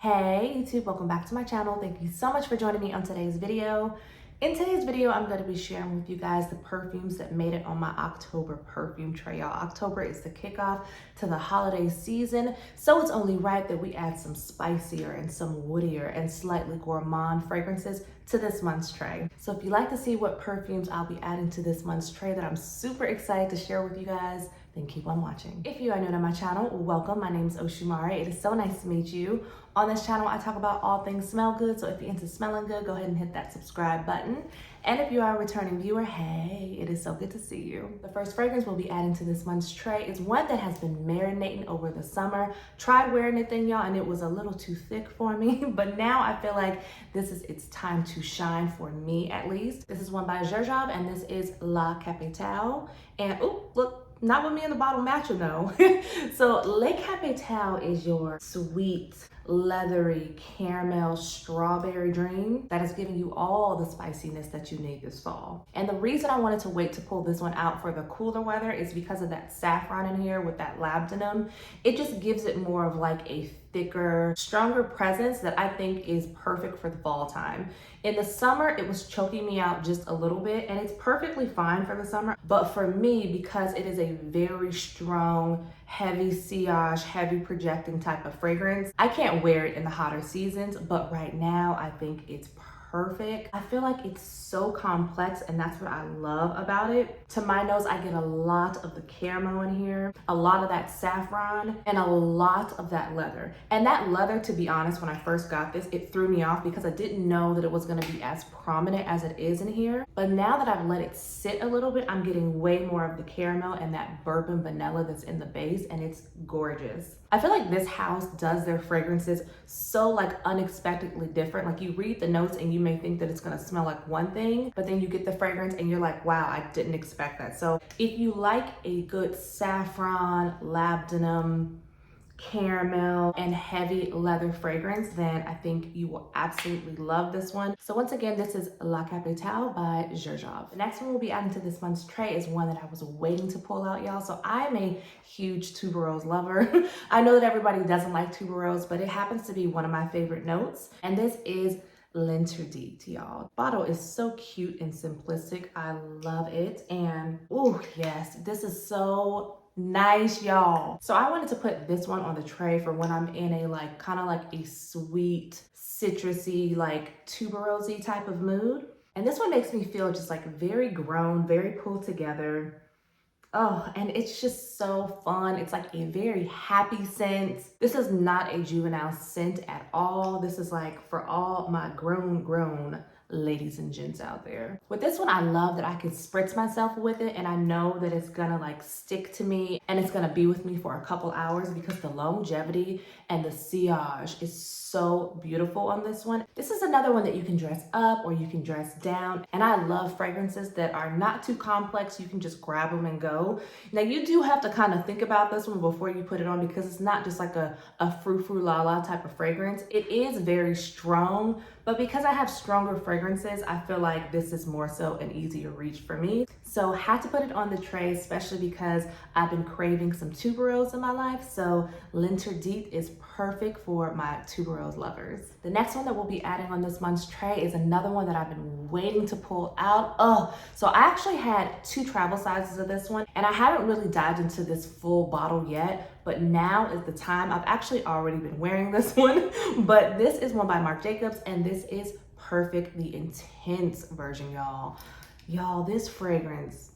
Hey YouTube, welcome back to my channel. Thank you so much for joining me on today's video. In today's video, I'm going to be sharing with you guys the perfumes that made it on my October perfume tray. Y'all, October is the kickoff to the holiday season, so it's only right that we add some spicier and some woodier and slightly gourmand fragrances to this month's tray. So if you'd like to see what perfumes I'll be adding to this month's tray that I'm super excited to share with you guys, then keep on watching. If you are new to my channel, welcome. My name is Oshumare. It is so nice to meet you. On this channel, I talk about all things smell good, so if you're into smelling good, go ahead and hit that subscribe button. And if you are a returning viewer, hey, it is so good to see you. The first fragrance we'll be adding to this month's tray is one that has been marinating over the summer. Tried wearing it then, y'all, and it was a little too thick for me, but now I feel like this is its time to shine, for me at least. This is one by Xerjoff, and this is La Capital. And oh, look, not with me in the bottle matching though. So La Capital is your sweet, leathery, caramel, strawberry dream that is giving you all the spiciness that you need this fall. And the reason I wanted to wait to pull this one out for the cooler weather is because of that saffron in here with that labdanum. It just gives it more of like a thicker, stronger presence that I think is perfect for the fall time. In the summer, it was choking me out just a little bit, and it's perfectly fine for the summer. But for me, because it is a very strong, heavy sillage, heavy projecting type of fragrance, I can't wear it in the hotter seasons, but right now I think it's perfect. I feel like it's so complex, and that's what I love about it. To my nose, I get a lot of the caramel in here, a lot of that saffron, and a lot of that leather. And that leather, to be honest, when I first got this, it threw me off because I didn't know that it was gonna be as prominent as it is in here. But now that I've let it sit a little bit, I'm getting way more of the caramel and that bourbon vanilla that's in the base, and it's gorgeous. I feel like this house does their fragrances so like unexpectedly different. Like you read the notes and you may think that it's gonna smell like one thing, but then you get the fragrance and you're like, wow, I didn't expect that. So if you like a good saffron, labdanum, caramel, and heavy leather fragrance, then I think you will absolutely love this one. So once again, this is La Capital by Xerjoff. The next one we'll be adding to this month's tray is one that I was waiting to pull out, y'all. So I'm a huge tuberose lover. I know that everybody doesn't like tuberose, but it happens to be one of my favorite notes. And this is L'Interdit, y'all. Bottle is so cute and simplistic. I love it. And oh yes, this is so nice, y'all. So I wanted to put this one on the tray for when I'm in a like kind of like a sweet, citrusy, like tuberosy type of mood. And this one makes me feel just like very grown, very pulled together. Oh, and it's just so fun. It's like a very happy scent. This is not a juvenile scent at all. This is like for all my grown ladies and gents out there. With this one, I love that I can spritz myself with it, and I know that it's gonna like stick to me and it's gonna be with me for a couple hours because the longevity and the sillage is so beautiful on this one. This is another one that you can dress up or you can dress down, and I love fragrances that are not too complex. You can just grab them and go. Now you do have to kind of think about this one before you put it on because it's not just like a frou-frou la-la type of fragrance. It is very strong, but because I have stronger fragrances, I feel like this is more so an easier reach for me. So had to put it on the tray, especially because I've been craving some tuberose in my life. So L'Interdit is perfect for my tuberose lovers. The next one that we'll be adding on this month's tray is another one that I've been waiting to pull out. Oh, so I actually had 2 travel sizes of this one, and I haven't really dived into this full bottle yet, but now is the time. I've actually already been wearing this one, but this is one by Marc Jacobs, and this is perfect, the intense version, y'all. Y'all, this fragrance,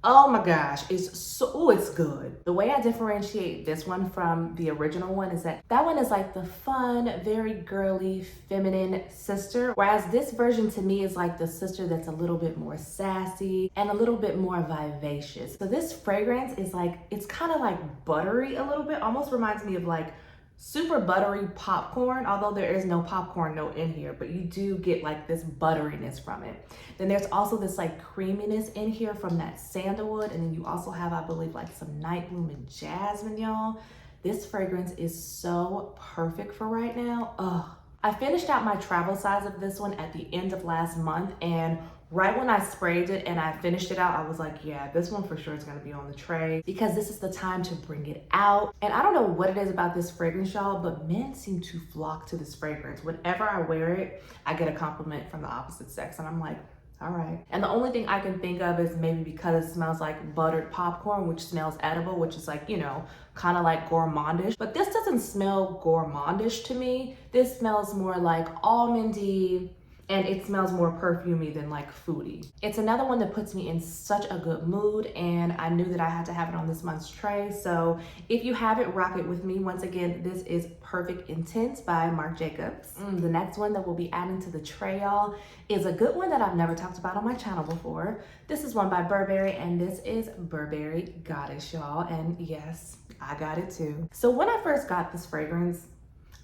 oh my gosh, it's so, oh, it's good. The way I differentiate this one from the original one is that one is like the fun, very girly, feminine sister, whereas this version to me is like the sister that's a little bit more sassy and a little bit more vivacious. So this fragrance is like, it's kind of like buttery a little bit, almost reminds me of like super buttery popcorn, although there is no popcorn note in here, but you do get like this butteriness from it. Then there's also this like creaminess in here from that sandalwood, and then you also have, I believe, like some night bloom and jasmine, y'all. This fragrance is so perfect for right now. Oh, I finished out my travel size of this one at the end of last month, and right when I sprayed it and I finished it out, I was like, yeah, this one for sure is gonna be on the tray because this is the time to bring it out. And I don't know what it is about this fragrance, y'all, but men seem to flock to this fragrance. Whenever I wear it, I get a compliment from the opposite sex, and I'm like, all right. And the only thing I can think of is maybe because it smells like buttered popcorn, which smells edible, which is like, you know, kind of like gourmandish. But this doesn't smell gourmandish to me. This smells more like almondy, and it smells more perfumey than like foodie. It's another one that puts me in such a good mood, and I knew that I had to have it on this month's tray. So if you have it, rock it with me. Once again, this is Perfect Intense by Marc Jacobs. The next one that we'll be adding to the tray, y'all, is a good one that I've never talked about on my channel before. This is one by Burberry, and this is Burberry Goddess, y'all. And yes, I got it too. So when I first got this fragrance,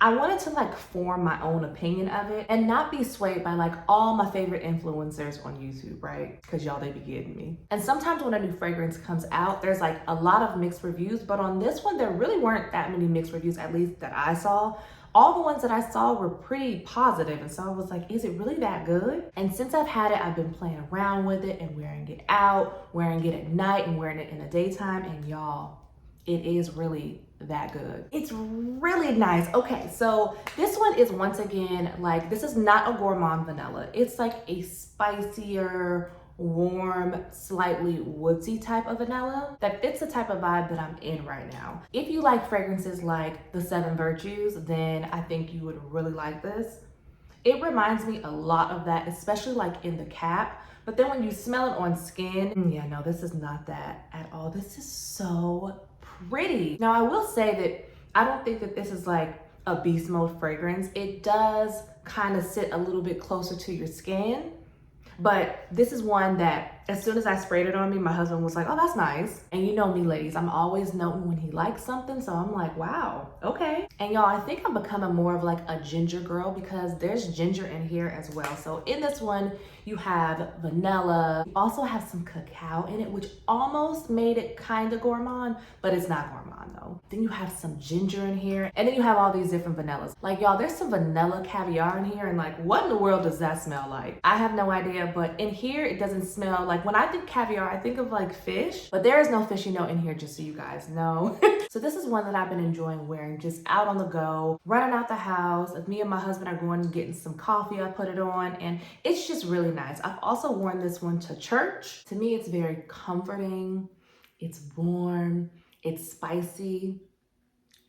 I wanted to like form my own opinion of it and not be swayed by like all my favorite influencers on YouTube, right? Because y'all, they be getting me. And sometimes when a new fragrance comes out, there's like a lot of mixed reviews, but on this one, there really weren't that many mixed reviews, at least that I saw. All the ones that I saw were pretty positive, and so I was like, is it really that good? And since I've had it, I've been playing around with it and wearing it out, wearing it at night and wearing it in the daytime, and y'all, it is really that good. It's really nice. Okay, so this one is once again, like, this is not a gourmand vanilla. It's like a spicier, warm, slightly woodsy type of vanilla that fits the type of vibe that I'm in right now. If you like fragrances like the Seven Virtues, then I think you would really like this. It reminds me a lot of that, especially like in the cap. But then when you smell it on skin, yeah, no, this is not that at all. This is so pretty. Now, I will say that I don't think that this is like a beast mode fragrance. It does kind of sit a little bit closer to your skin, but this is one that as soon as I sprayed it on me, my husband was like, oh, that's nice. And you know me, ladies, I'm always noting when he likes something. So I'm like, wow, okay. And y'all, I think I'm becoming more of like a ginger girl because there's ginger in here as well. So in this one, you have vanilla. You also have some cacao in it, which almost made it kind of gourmand, but it's not gourmand though. Then you have some ginger in here, and then you have all these different vanillas. Like, y'all, there's some vanilla caviar in here, and like, what in the world does that smell like? I have no idea, but in here, it doesn't smell like, when I think caviar, I think of like fish, but there is no fish, you know, in here, just so you guys know. So this is one that I've been enjoying wearing just out on the go, running out the house. If me and my husband are going and getting some coffee, I put it on, and it's just really nice. I've also worn this one to church. To me, it's very comforting. It's warm, it's spicy,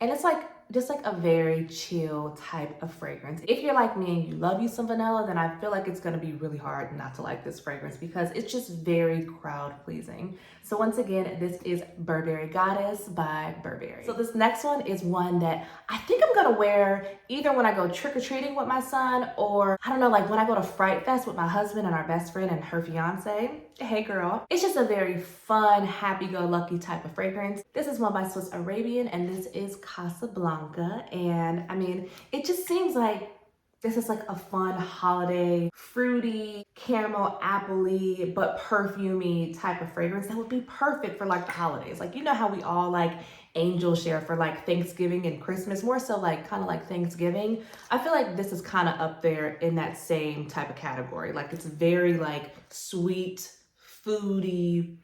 and it's like just like a very chill type of fragrance. If you're like me and you love you some vanilla, then I feel like it's gonna be really hard not to like this fragrance because it's just very crowd pleasing. So once again, this is Burberry Goddess by Burberry. So this next one is one that I think I'm gonna wear either when I go trick-or-treating with my son, or I don't know, like when I go to Fright Fest with my husband and our best friend and her fiance. Hey girl. It's just a very fun, happy-go-lucky type of fragrance. This is one by Swiss Arabian, and this is Casablanca. And I mean, it just seems like this is like a fun holiday, fruity, caramel, apple-y, but perfumey type of fragrance that would be perfect for like the holidays. Like, you know how we all like angel share for like Thanksgiving and Christmas, more so like kind of like Thanksgiving. I feel like this is kind of up there in that same type of category. Like, it's very like sweet, foodie,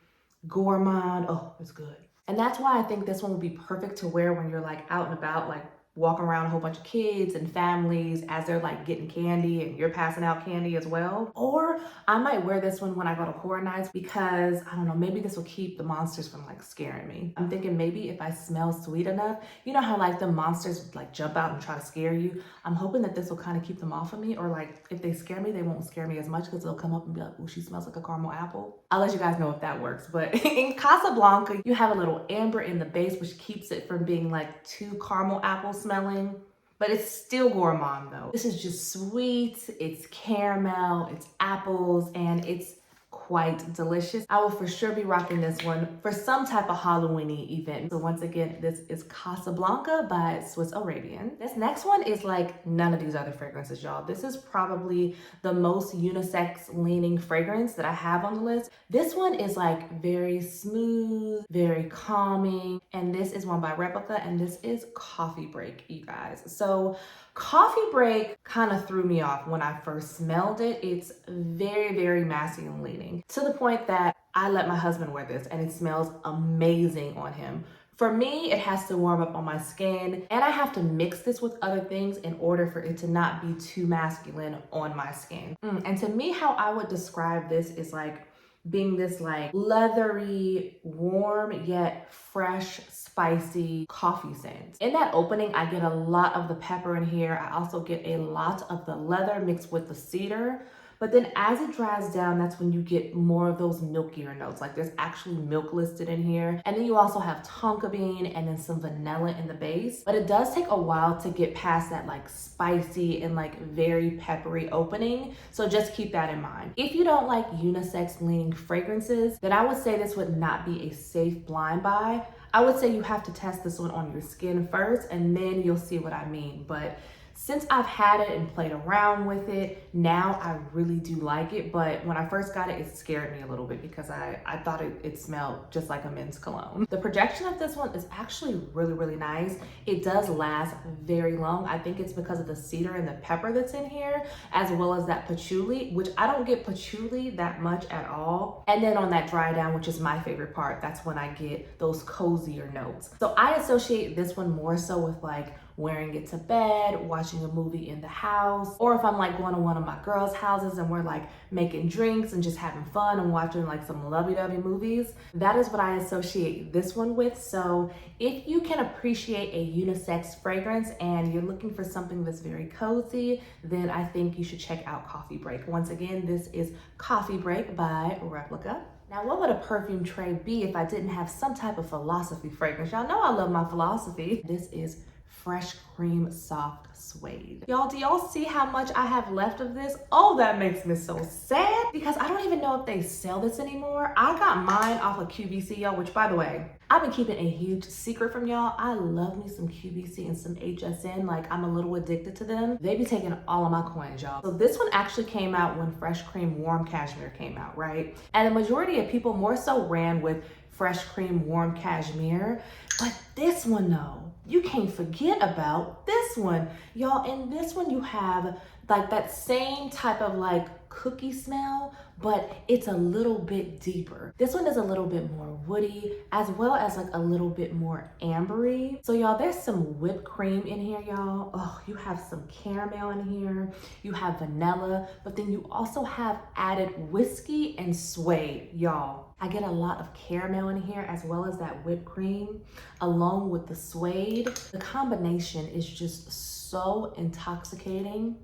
gourmand. Oh, it's good. And that's why I think this one would be perfect to wear when you're like out and about, like walking around a whole bunch of kids and families as they're like getting candy and you're passing out candy as well. Or I might wear this one when I go to horror nights because, I don't know, maybe this will keep the monsters from like scaring me. I'm thinking maybe if I smell sweet enough, you know how like the monsters like jump out and try to scare you? I'm hoping that this will kind of keep them off of me, or like if they scare me, they won't scare me as much because they'll come up and be like, oh, she smells like a caramel apple. I'll let you guys know if that works. But in Casablanca, you have a little amber in the base, which keeps it from being like too caramel apple smelling, but it's still gourmand though. This is just sweet, it's caramel, it's apples, and it's quite delicious. I will for sure be rocking this one for some type of Halloween-y event. So once again, this is Casablanca by Swiss Arabian. This next one is like none of these other fragrances, y'all. This is probably the most unisex leaning fragrance that I have on the list. This one is like very smooth, very calming, and this is one by Replica, and this is Coffee Break, you guys. So Coffee Break kind of threw me off when I first smelled it. It's very, very masculine leaning, to the point that I let my husband wear this and it smells amazing on him. For me, it has to warm up on my skin, and I have to mix this with other things in order for it to not be too masculine on my skin. And to me, how I would describe this is like being this like leathery, warm yet fresh, spicy coffee scent. In that opening, I get a lot of the pepper in here. I also get a lot of the leather mixed with the cedar. But then as it dries down, that's when you get more of those milkier notes. Like there's actually milk listed in here. And then you also have tonka bean and then some vanilla in the base. But it does take a while to get past that like spicy and like very peppery opening. So just keep that in mind. If you don't like unisex leaning fragrances, then I would say this would not be a safe blind buy. I would say you have to test this one on your skin first, and then you'll see what I mean. But since I've had it and played around with it, now I really do like it. But when I first got it, it scared me a little bit because I thought it smelled just like a men's cologne. The projection of this one is actually really, really nice. It does last very long. I think it's because of the cedar and the pepper that's in here, as well as that patchouli, which I don't get patchouli that much at all. And then on that dry down, which is my favorite part, that's when I get those cozier notes. So I associate this one more so with like wearing it to bed, watching a movie in the house, or if I'm like going to one of my girls' houses and we're like making drinks and just having fun and watching like some lovey-dovey movies. That is what I associate this one with. So if you can appreciate a unisex fragrance and you're looking for something that's very cozy, then I think you should check out Coffee Break. Once again, this is Coffee Break by Replica. Now, what would a perfume tray be if I didn't have some type of philosophy fragrance? Y'all know I love my philosophy. This is Fresh Cream Soft Suede. Y'all, do y'all see how much I have left of this? Oh, that makes me so sad because I don't even know if they sell this anymore. I got mine off of QVC, y'all, which by the way, I've been keeping a huge secret from y'all. I love me some QVC and some HSN. Like, I'm a little addicted to them. They be taking all of my coins, y'all. So this one actually came out when Fresh Cream Warm Cashmere came out, right? And the majority of people more so ran with Fresh Cream Warm Cashmere. But this one though, you can't forget about this one. Y'all, in this one you have like that same type of like cookie smell, but it's a little bit deeper. This one is a little bit more woody, as well as like a little bit more ambery. So y'all, there's some whipped cream in here, y'all. Oh, you have some caramel in here. You have vanilla, but then you also have added whiskey and suede, y'all. I get a lot of caramel in here, as well as that whipped cream, along with the suede. The combination is just so intoxicating.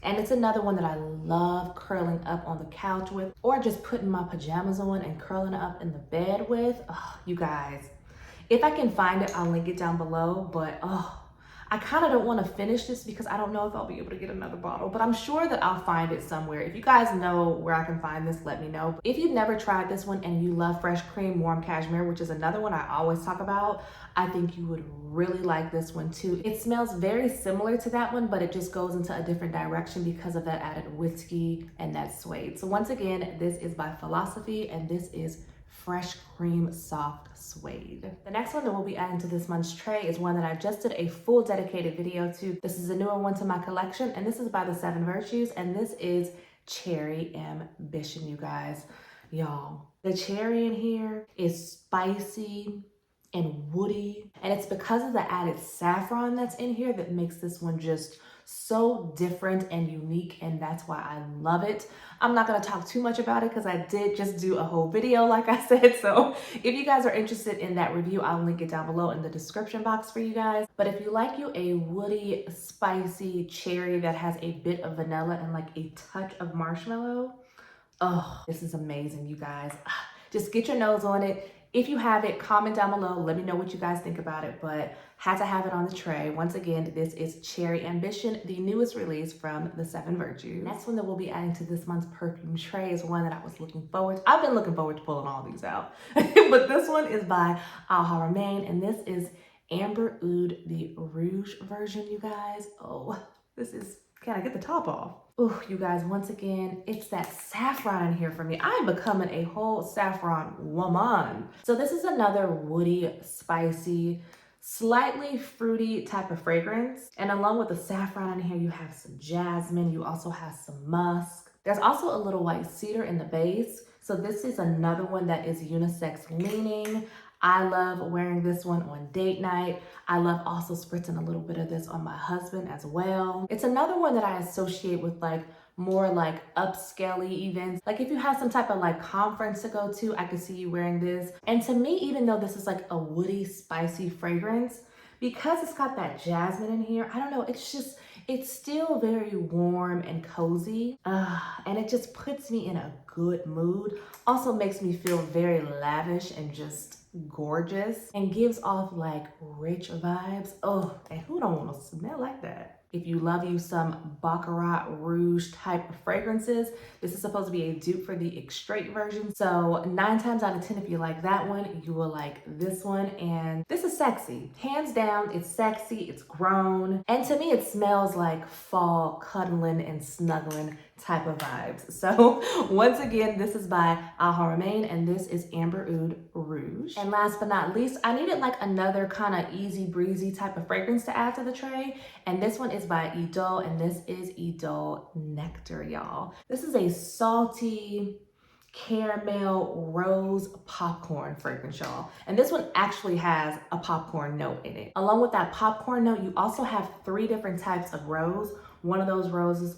And it's another one that I love curling up on the couch with, or just putting my pajamas on and curling up in the bed with. Oh, you guys, if I can find it, I'll link it down below. But oh, I kind of don't want to finish this because I don't know if I'll be able to get another bottle, but I'm sure that I'll find it somewhere. If you guys know where I can find this, let me know. If you've never tried this one and you love Fresh Cream Warm Cashmere, which is another one I always talk about, I think you would really like this one too. It smells very similar to that one, but it just goes into a different direction because of that added whiskey and that suede. So once again, this is by Philosophy, and this is Fresh Cream Soft Suede. The next one that we'll be adding to this month's tray is one that I just did a full dedicated video to. This is a newer one to my collection, and this is by the 7 Virtues, and this is Cherry Ambition, you guys. Y'all, the cherry in here is spicy and woody, and it's because of the added saffron that's in here that makes this one just so different and unique, and that's why I love it. I'm not going to talk too much about it because I did just do a whole video, like I said. So if you guys are interested in that review, I'll link it down below in the description box for you guys. But if you like you a woody, spicy cherry that has a bit of vanilla and like a touch of marshmallow, oh, this is amazing, you guys. Just get your nose on it. If you have it, comment down below. Let me know what you guys think about it, but had to have it on the tray. Once again, this is Cherry Ambition, the newest release from the 7 Virtues. Next one that we'll be adding to this month's perfume tray is one that I was looking forward to. I've been looking forward to pulling all these out. But this one is by Haramain, and this is Amber Oud, the Rouge version, you guys. Oh, this is, can I get the top off? Oh, you guys, once again, it's that saffron in here for me. I'm becoming a whole saffron woman. So this is another woody, spicy, slightly fruity type of fragrance. And along with the saffron in here, you have some jasmine, you also have some musk. There's also a little white cedar in the base. So this is another one that is unisex leaning. I love wearing this one on date night. I love also spritzing a little bit of this on my husband as well. It's another one that I associate with like more like upscale-y events. Like if you have some type of like conference to go to, I could see you wearing this. And to me, even though this is like a woody, spicy fragrance, because it's got that jasmine in here, I don't know, it's still very warm and cozy. And it just puts me in a good mood. Also makes me feel very lavish and just gorgeous and gives off like rich vibes. Oh, and who don't want to smell like that? If you love you some Baccarat Rouge type of fragrances, this is supposed to be a dupe for the extrait version. So 9 times out of 10, if you like that one, you will like this one. And this is sexy. Hands down, it's sexy, it's grown. And to me, it smells like fall cuddling and snuggling type of vibes. So once again, this is by Haramain and this is Amber Oud Rouge. And last but not least, I needed like another kind of easy breezy type of fragrance to add to the tray. And this one is by Idole and this is Idole Nectar, y'all. This is a salty caramel rose popcorn fragrance, y'all. And this one actually has a popcorn note in it. Along with that popcorn note, you also have 3 different types of rose. One of those roses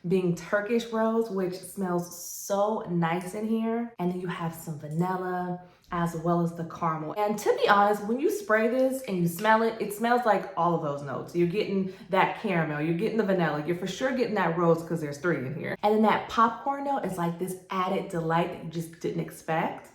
being Turkish rose, which smells so nice in here. And then you have some vanilla as well as the caramel. And to be honest, when you spray this and you smell it, it smells like all of those notes. You're getting that caramel, you're getting the vanilla, you're for sure getting that rose because there's 3 in here. And then that popcorn note is like this added delight that you just didn't expect.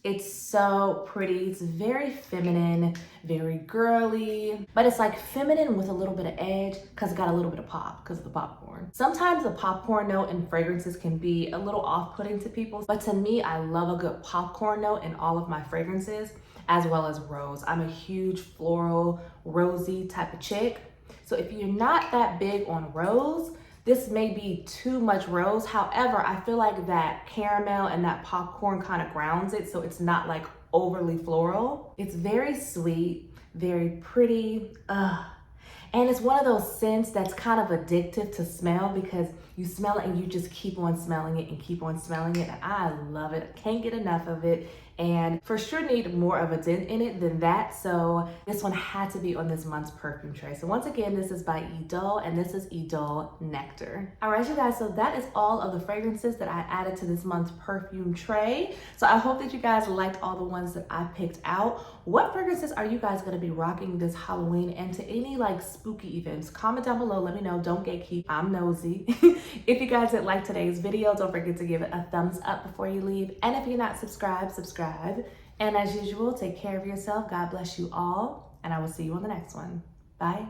It's so pretty. It's very feminine, very girly, but it's like feminine with a little bit of edge because it got a little bit of pop because of the popcorn. Sometimes the popcorn note in fragrances can be a little off-putting to people, but to me, I love a good popcorn note in all of my fragrances, as well as rose. I'm a huge floral, rosy type of chick. So if you're not that big on rose, this may be too much rose. However, I feel like that caramel and that popcorn kind of grounds it, so it's not like overly floral. It's very sweet, very pretty, and it's one of those scents that's kind of addictive to smell because you smell it and you just keep on smelling it and keep on smelling it. And I love it. I can't get enough of it. And for sure need more of a dent in it than that. So this one had to be on this month's perfume tray. So once again, this is by Idole and this is Idole Nectar. All right, you guys, so that is all of the fragrances that I added to this month's perfume tray. So I hope that you guys liked all the ones that I picked out. What fragrances are you guys gonna be rocking this Halloween and to any like spooky events? Comment down below, let me know, don't gatekeep, I'm nosy. If you guys did like today's video, don't forget to give it a thumbs up before you leave. And if you're not subscribed, subscribe. And as usual, take care of yourself. God bless you all. And I will see you on the next one. Bye.